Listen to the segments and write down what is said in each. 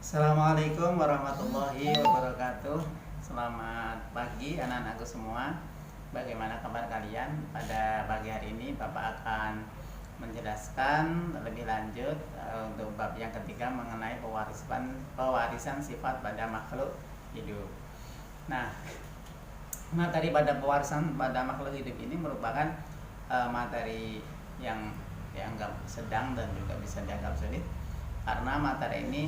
Assalamualaikum warahmatullahi wabarakatuh. Selamat pagi anak-anakku semua. Bagaimana kabar kalian? Pada pagi hari ini Bapak akan menjelaskan lebih lanjut untuk bab yang ketiga mengenai pewarisan sifat pada makhluk hidup. Nah, materi pada pewarisan pada makhluk hidup ini merupakan materi yang dianggap sedang dan juga bisa dianggap sulit karena materi ini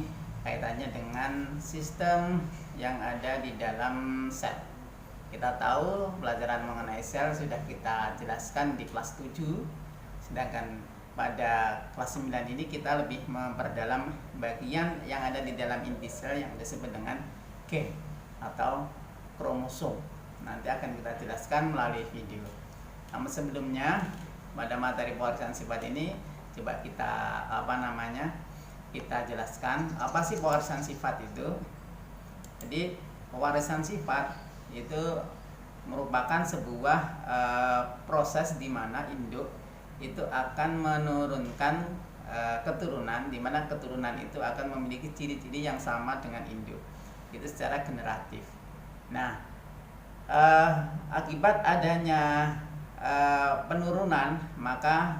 kaitannya dengan sistem yang ada di dalam sel. Kita tahu pelajaran mengenai sel sudah kita jelaskan di kelas 7, sedangkan pada kelas 9 ini kita lebih memperdalam bagian yang ada di dalam inti sel yang disebut dengan gen atau kromosom. Nanti akan kita jelaskan melalui video. Namun sebelumnya pada materi pewarisan sifat ini coba kita kita jelaskan apa sih pewarisan sifat itu. Jadi pewarisan sifat itu merupakan sebuah proses di mana induk itu akan menurunkan keturunan, di mana keturunan itu akan memiliki ciri-ciri yang sama dengan induk. Itu secara generatif. Nah, akibat adanya penurunan, maka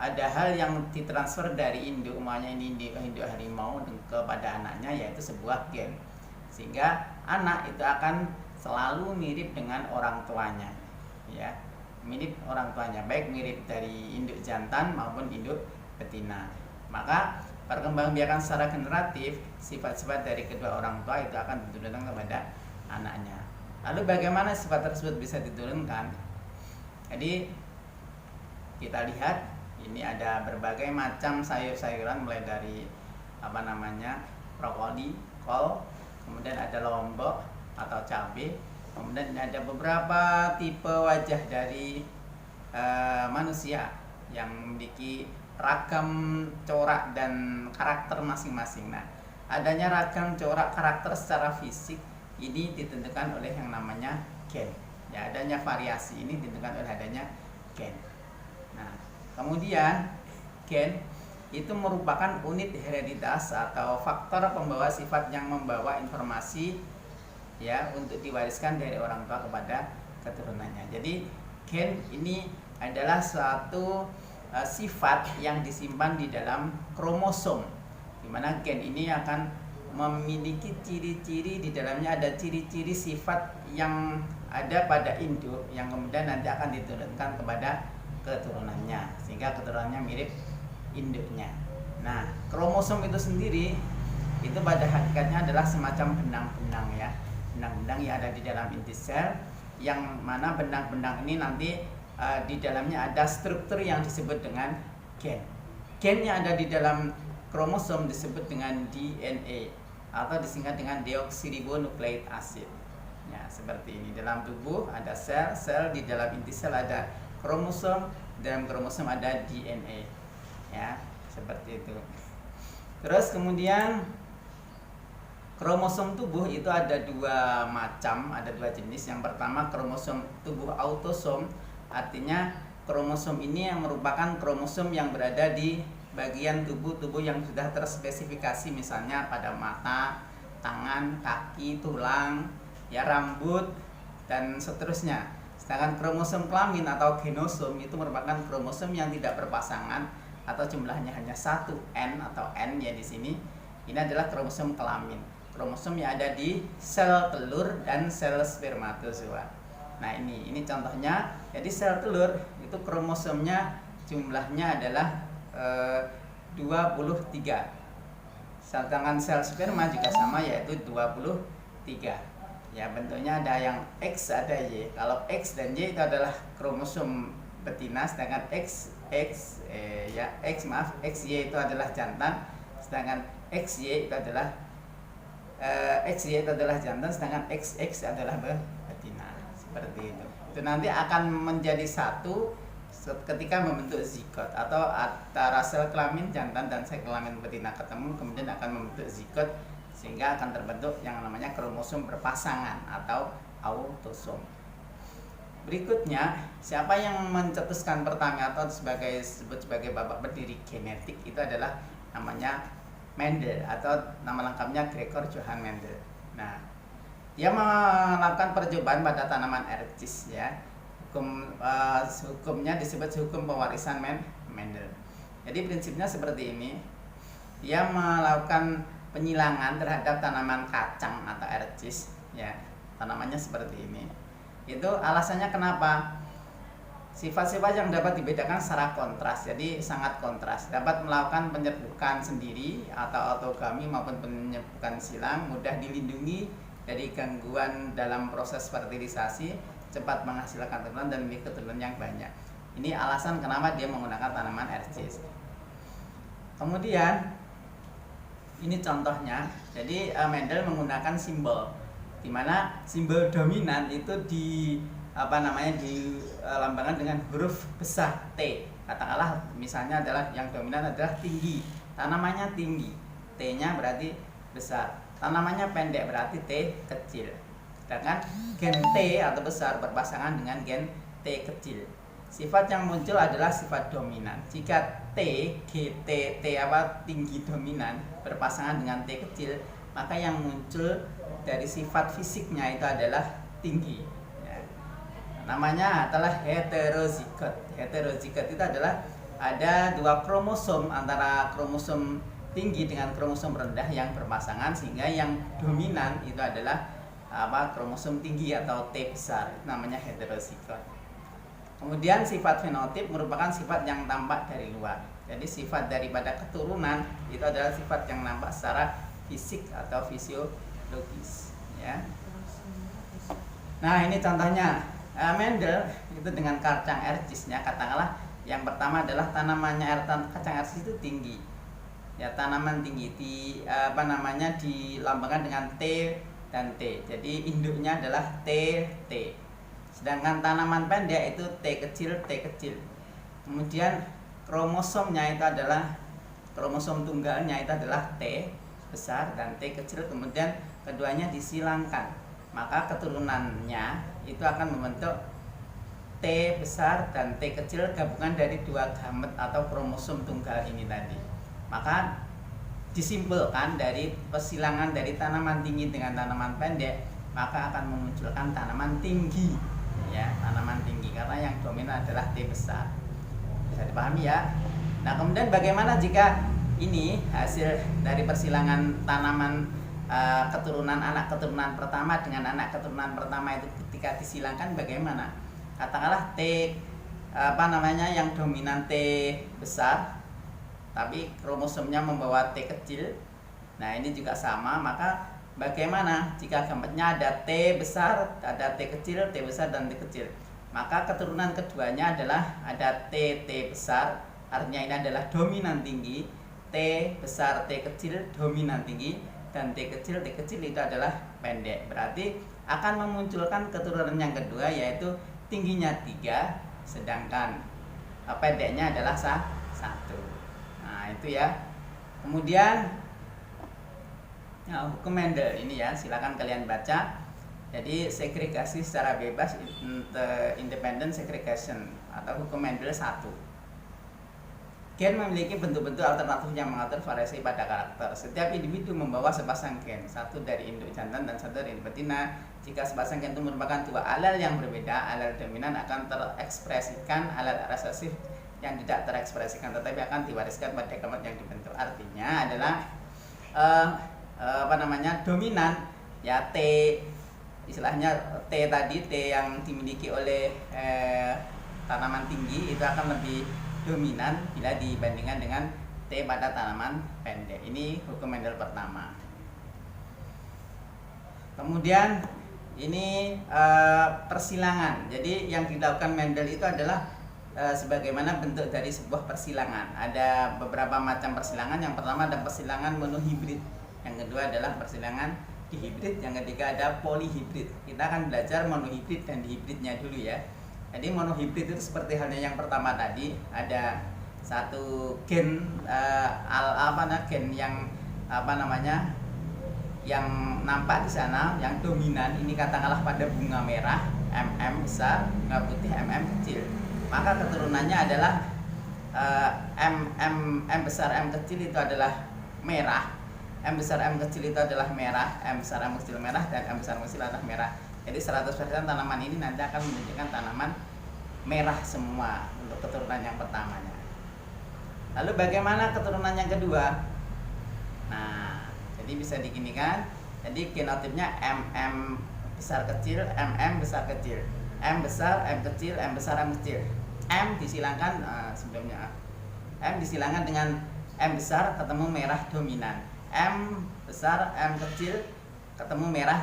ada hal yang ditransfer dari induk, umumnya ini induk harimau kepada anaknya, yaitu sebuah gen, sehingga anak itu akan selalu mirip dengan orang tuanya, ya, mirip orang tuanya, baik mirip dari induk jantan maupun induk betina. Maka perkembangbiakan secara generatif sifat-sifat dari kedua orang tua itu akan diturunkan kepada anaknya. Lalu bagaimana sifat tersebut bisa diturunkan? Jadi kita lihat ini ada berbagai macam sayur-sayuran, mulai dari brokoli, kol, kemudian ada lombok atau cabai, kemudian ada beberapa tipe wajah dari manusia yang memiliki ragam corak dan karakter masing-masing. Nah, adanya ragam corak karakter secara fisik ini ditentukan oleh yang namanya gen. Ya, adanya variasi ini ditentukan oleh adanya gen. Nah, kemudian gen itu merupakan unit hereditas atau faktor pembawa sifat yang membawa informasi, ya, untuk diwariskan dari orang tua kepada keturunannya. Jadi gen ini adalah suatu sifat yang disimpan di dalam kromosom, di mana gen ini akan memiliki ciri-ciri, di dalamnya ada ciri-ciri sifat yang ada pada induk yang kemudian nanti akan diturunkan kepada keturunannya, sehingga keturunannya mirip induknya. Nah, kromosom itu sendiri itu pada hakikatnya adalah semacam benang-benang, ya, benang-benang yang ada di dalam inti sel, yang mana benang-benang ini nanti di dalamnya ada struktur yang disebut dengan gen. Gen yang ada di dalam kromosom disebut dengan DNA atau disingkat dengan deoksiribonukleik acid. Ya, seperti ini. Dalam tubuh ada sel, di dalam inti sel ada kromosom, dalam kromosom ada DNA, ya, seperti itu. Terus kemudian kromosom tubuh itu ada dua macam, ada dua jenis. Yang pertama kromosom tubuh autosom, artinya kromosom ini yang merupakan kromosom yang berada di bagian tubuh yang sudah terspesifikasi, misalnya pada mata, tangan, kaki, tulang, ya, rambut dan seterusnya. Sedangkan kromosom kelamin atau genosom itu merupakan kromosom yang tidak berpasangan atau jumlahnya hanya 1 N atau N, ya, di sini. Ini adalah kromosom kelamin. Kromosom yang ada di sel telur dan sel spermatozoa. Nah, ini contohnya. Jadi sel telur itu kromosomnya jumlahnya adalah 23. Sedangkan sel sperma juga sama, yaitu 23. Ya, bentuknya ada yang X, ada Y. Kalau X dan Y itu adalah kromosom betina, sedangkan XY itu adalah jantan, sedangkan XY itu adalah jantan, sedangkan XX adalah betina. Seperti itu. Itu nanti akan menjadi satu ketika membentuk zigot, atau antara sel kelamin jantan dan sel kelamin betina ketemu, kemudian akan membentuk zigot, sehingga akan terbentuk yang namanya kromosom berpasangan atau autosom. Berikutnya, siapa yang mencetuskan pertama atau disebut sebagai bapak berdiri genetik itu adalah namanya Mendel, atau nama lengkapnya Gregor Johann Mendel. Nah, dia melakukan percobaan pada tanaman ercis ya. Hukumnya disebut hukum pewarisan Mendel. Jadi prinsipnya seperti ini. Dia melakukan penyilangan terhadap tanaman kacang atau ercis ya. Tanamannya seperti ini. Itu alasannya kenapa? Sifat-sifat yang dapat dibedakan secara kontras, jadi sangat kontras. Dapat melakukan penyerbukan sendiri atau autogami maupun penyerbukan silang, mudah dilindungi dari gangguan dalam proses fertilisasi, cepat menghasilkan keturunan dan memiliki keturunan yang banyak. Ini alasan kenapa dia menggunakan tanaman ercis. Kemudian ini contohnya. Jadi Mendel menggunakan simbol, di mana simbol dominan itu dilambangkan dengan huruf besar T. Katakanlah misalnya adalah yang dominan adalah tinggi, tanamannya tinggi, T-nya berarti besar. Tanamannya pendek berarti T kecil. Sedangkan gen T atau besar berpasangan dengan gen T kecil. Sifat yang muncul adalah sifat dominan. Jika tinggi dominan berpasangan dengan T kecil, maka yang muncul dari sifat fisiknya itu adalah tinggi. Ya. Namanya adalah heterozigot. Heterozigot itu adalah ada dua kromosom antara kromosom tinggi dengan kromosom rendah yang berpasangan, sehingga yang dominan itu adalah kromosom tinggi atau T besar. Itu namanya heterozigot. Kemudian sifat fenotip merupakan sifat yang tampak dari luar. Jadi sifat daripada keturunan itu adalah sifat yang nampak secara fisik atau fisiologis ya. Nah, ini contohnya Mendel itu dengan kacang ercisnya. Katakanlah yang pertama adalah tanamannya kacang ercis itu tinggi. Ya, tanaman tinggi dilambangkan dengan T dan T. Jadi induknya adalah T. Sedangkan tanaman pendek itu T kecil. Kemudian kromosomnya itu adalah kromosom tunggalnya itu adalah T besar dan T kecil. Kemudian keduanya disilangkan, maka keturunannya itu akan membentuk T besar dan T kecil, gabungan dari dua gamet atau kromosom tunggal ini tadi. Maka disimpulkan dari persilangan dari tanaman tinggi dengan tanaman pendek, maka akan memunculkan tanaman tinggi ya, tanaman tinggi, karena yang dominan adalah T besar. Bisa dipahami ya. Nah, kemudian bagaimana jika ini hasil dari persilangan tanaman keturunan anak keturunan pertama dengan anak keturunan pertama itu ketika disilangkan bagaimana? Katakanlah yang dominan T besar tapi kromosomnya membawa T kecil. Nah, ini juga sama, maka bagaimana jika gametnya ada T besar, ada T kecil, T besar dan T kecil? Maka keturunan keduanya adalah ada T besar, artinya ini adalah dominan tinggi, T besar, T kecil dominan tinggi, dan T kecil itu adalah pendek. Berarti akan memunculkan keturunan yang kedua, yaitu tingginya 3, sedangkan pendeknya adalah 1. Nah, itu ya. Kemudian hukum Mendel ini ya, silakan kalian baca. Jadi segregasi secara bebas, independent segregation atau hukum Mendel 1. Gen memiliki bentuk-bentuk alternatif yang mengatur variasi pada karakter. Setiap individu membawa sepasang gen, satu dari induk jantan dan satu dari induk betina. Jika sepasang gen itu merupakan dua alel yang berbeda, alel dominan akan terekspresikan, alel resesif yang tidak terekspresikan tetapi akan diwariskan pada gamet yang dibentuk. Artinya adalah dominan ya, T istilahnya T tadi, T yang dimiliki oleh tanaman tinggi itu akan lebih dominan bila dibandingkan dengan T pada tanaman pendek. Ini hukum Mendel pertama. Kemudian ini persilangan. Jadi yang dilakukan Mendel itu adalah sebagaimana bentuk dari sebuah persilangan. Ada beberapa macam persilangan. Yang pertama ada persilangan monohibrid, yang kedua adalah persilangan dihibrid, yang ketiga ada polihibrid. Kita akan belajar monohibrid dan dihibridnya dulu ya. Jadi monohibrid itu seperti halnya yang pertama tadi, ada satu gen gen yang nampak di sana, yang dominan. Ini katakanlah pada bunga merah MM besar, bunga putih MM kecil. Maka keturunannya adalah M besar M kecil itu adalah merah. M besar M kecil itu adalah merah, M besar M kecil merah, dan M besar M kecil adalah merah. Jadi 100% tanaman ini nanti akan menunjukkan tanaman merah semua untuk keturunan yang pertamanya. Lalu bagaimana keturunan yang kedua? Nah, jadi bisa diginikan. Jadi genotipnya MM besar kecil, MM besar kecil, M besar M kecil, M besar M kecil. M disilangkan sebelumnya M disilangkan dengan M besar ketemu merah dominan, M besar M kecil ketemu merah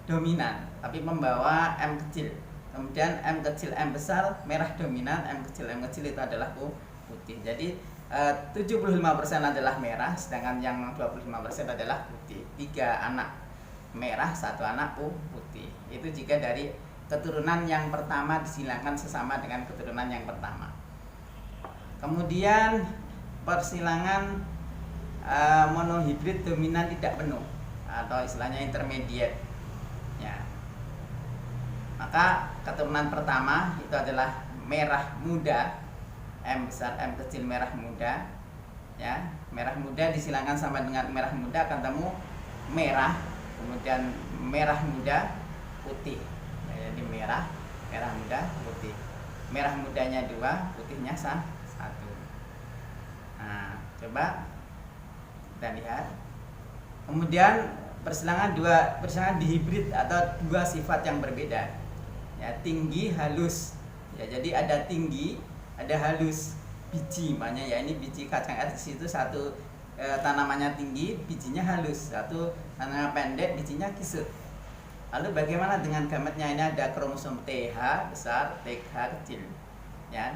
dominan, tapi membawa M kecil. Kemudian M kecil M besar merah dominan, M kecil itu adalah putih. Jadi 75% adalah merah, sedangkan yang 25% adalah putih. 3 anak merah, 1 anak putih. Itu jika dari keturunan yang pertama disilangkan sesama dengan keturunan yang pertama. Kemudian persilangan monohibrid dominan tidak penuh atau istilahnya intermediate ya. Maka keturunan pertama itu adalah merah muda, M besar M kecil merah muda ya. Merah muda disilangkan sama dengan merah muda akan ketemu merah, kemudian merah muda putih ya, jadi merah muda putih. Merah mudanya 2, putihnya 1. Nah, coba kita lihat. Kemudian persilangan dihibrid atau 2 sifat yang berbeda ya, tinggi halus ya. Jadi ada tinggi, ada halus. Biji makanya ya, ini biji kacang atis itu satu tanamannya tinggi, bijinya halus, satu tanamannya pendek, bijinya kisut. Lalu bagaimana dengan gametnya? Ini ada kromosom TH besar, TH kecil ya.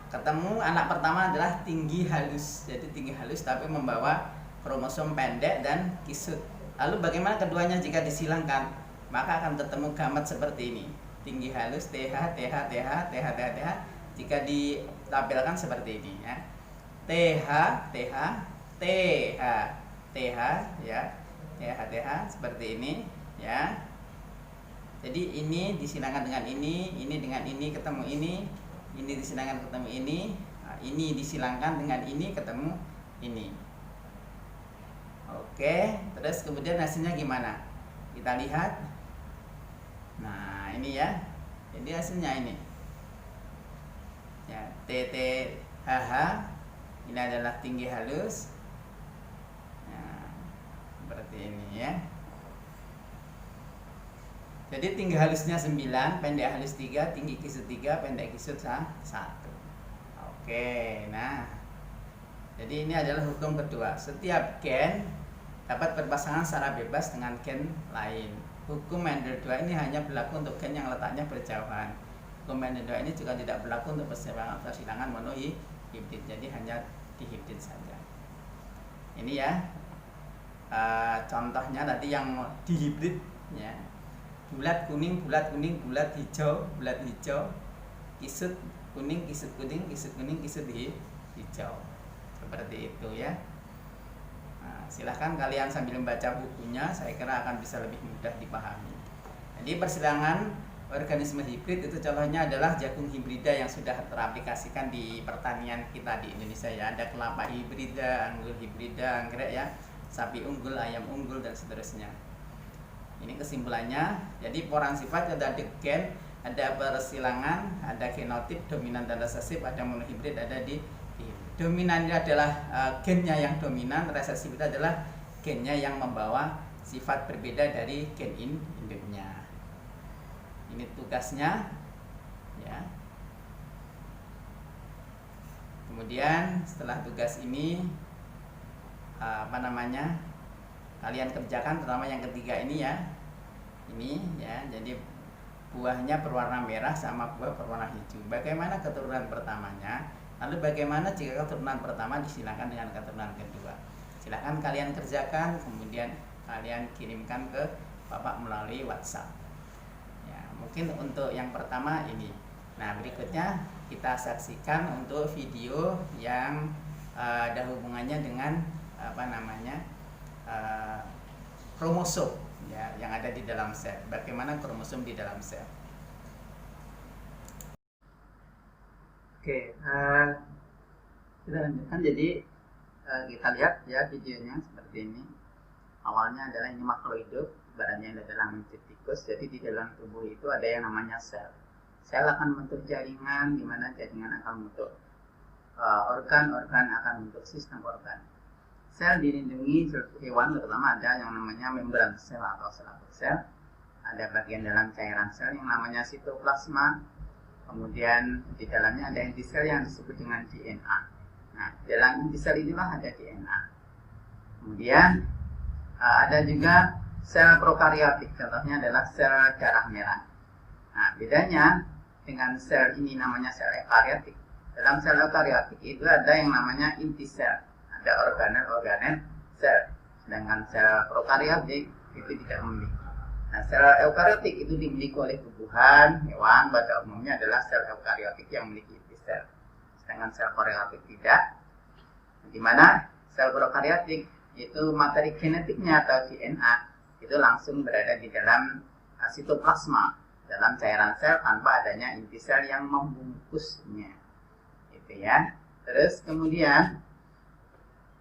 Ketemu anak pertama adalah tinggi halus, jadi tinggi halus tapi membawa kromosom pendek dan kisut. Lalu bagaimana keduanya jika disilangkan? Maka akan ketemu gamet seperti ini, tinggi halus TH TH TH TH TH TH. Jika ditampilkan seperti ini ya, TH TH TH TH ya, TH TH seperti ini ya. Jadi ini disilangkan dengan ini dengan ini ketemu ini disilangkan ketemu ini disilangkan dengan ini ketemu ini. Oke, terus kemudian hasilnya gimana? Kita lihat. Nah, ini ya. Jadi hasilnya ini. Ya, TTHH ini adalah tinggi halus. Nah, seperti ini ya. Jadi tinggi halusnya 9, pendek halus 3, tinggi kisut 3, pendek kisut 1. Oke, nah. Jadi ini adalah hukum kedua. Setiap gen dapat berpasangan secara bebas dengan gen lain. Hukum Mendel 2 ini hanya berlaku untuk gen yang letaknya berjauhan. Hukum Mendel 2 ini juga tidak berlaku untuk persilangan monohibrid. Jadi hanya dihibrid saja. Ini ya. Contohnya tadi yang dihibrid ya. Bulat kuning, bulat kuning, bulat hijau, kisut kuning, kisut kuning, kisut kuning, kisut hijau. Seperti itu ya. Nah, silahkan kalian sambil membaca bukunya, saya kira akan bisa lebih mudah dipahami. Jadi persilangan organisme hibrid itu contohnya adalah jagung hibrida yang sudah teraplikasikan di pertanian kita di Indonesia ya. Ada kelapa hibrida, anggur hibrida, anggrek ya, sapi unggul, ayam unggul dan seterusnya. Ini kesimpulannya. Jadi poran sifat ada gen, ada persilangan, ada genotip, dominan dan resesif, ada monohibrid, ada di dominan ini adalah gennya yang dominan, resesif itu adalah gennya yang membawa sifat berbeda dari gen induknya. Ini tugasnya ya. Kemudian setelah tugas ini kalian kerjakan, terutama yang ketiga ini ya. Ini ya, jadi buahnya berwarna merah sama buah berwarna hijau. Bagaimana keturunan pertamanya? Lalu bagaimana jika keturunan pertama disilangkan dengan keturunan kedua? Silahkan kalian kerjakan, kemudian kalian kirimkan ke Bapak melalui WhatsApp. Ya, mungkin untuk yang pertama ini. Nah, berikutnya kita saksikan untuk video yang ada hubungannya dengan kromosom ya, yang ada di dalam sel. Bagaimana kromosom di dalam sel? Oke, kita lanjutkan. Jadi Kita lihat ya videonya seperti ini. Awalnya adalah ini makhluk hidup, ibaratnya adalah tikus. Jadi di dalam tubuh itu ada yang namanya sel. Sel akan membentuk jaringan, di mana jaringan akan membentuk organ-organ, akan membentuk sistem organ. Sel dilindungi hewan, terutama ada yang namanya membran sel atau sel sel. Ada bagian dalam cairan sel yang namanya sitoplasma. Kemudian di dalamnya ada inti sel yang disebut dengan DNA. Nah, dalam inti sel inilah ada DNA. Kemudian ada juga sel prokariotik, contohnya adalah sel darah merah. Nah, bedanya dengan sel ini namanya sel eukariotik. Dalam sel eukariotik itu ada yang namanya inti sel, ada organel sel. Sedangkan sel prokariotik itu tidak memiliki. Nah, sel eukariotik itu dimiliki oleh tumbuhan, hewan, pada umumnya adalah sel eukariotik yang memiliki inti sel. Sedangkan sel prokariotik tidak. Di mana sel prokariotik itu materi genetiknya atau DNA itu langsung berada di dalam sitoplasma, dalam cairan sel tanpa adanya inti sel yang membungkusnya, gitu ya. Terus kemudian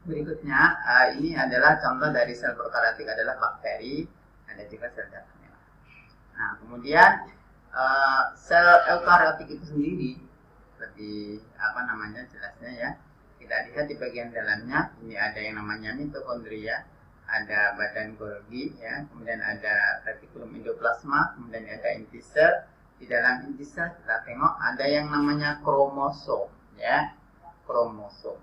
berikutnya ini adalah contoh dari sel prokariotik adalah bakteri, ada juga sel darah merah. Nah, kemudian sel eukariotik itu sendiri lebih jelasnya ya. Kita lihat di bagian dalamnya, ini ada yang namanya mitokondria, ada badan Golgi, ya, kemudian ada retikulum endoplasma, kemudian ada inti sel. Di dalam inti sel kita tengok ada yang namanya kromosom, ya, kromosom.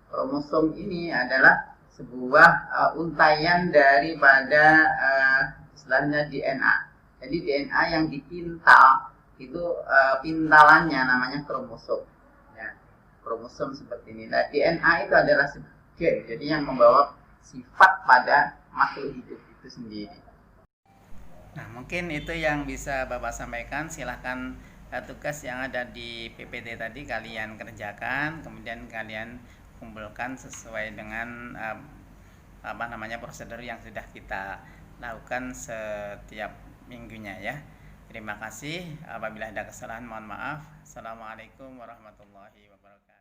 Kromosom ini adalah sebuah untaian daripada istilahnya DNA. Jadi DNA yang dipintal itu pintalannya namanya kromosom. Kromosom seperti ini. Nah, DNA itu adalah gen, jadi yang membawa sifat pada makhluk hidup itu sendiri. Nah, mungkin itu yang bisa Bapak sampaikan. Silahkan tugas yang ada di PPT tadi kalian kerjakan, kemudian kalian kumpulkan sesuai dengan prosedur yang sudah kita lakukan setiap minggunya ya. Terima kasih. Apabila ada kesalahan mohon maaf. Assalamualaikum warahmatullahi wabarakatuh.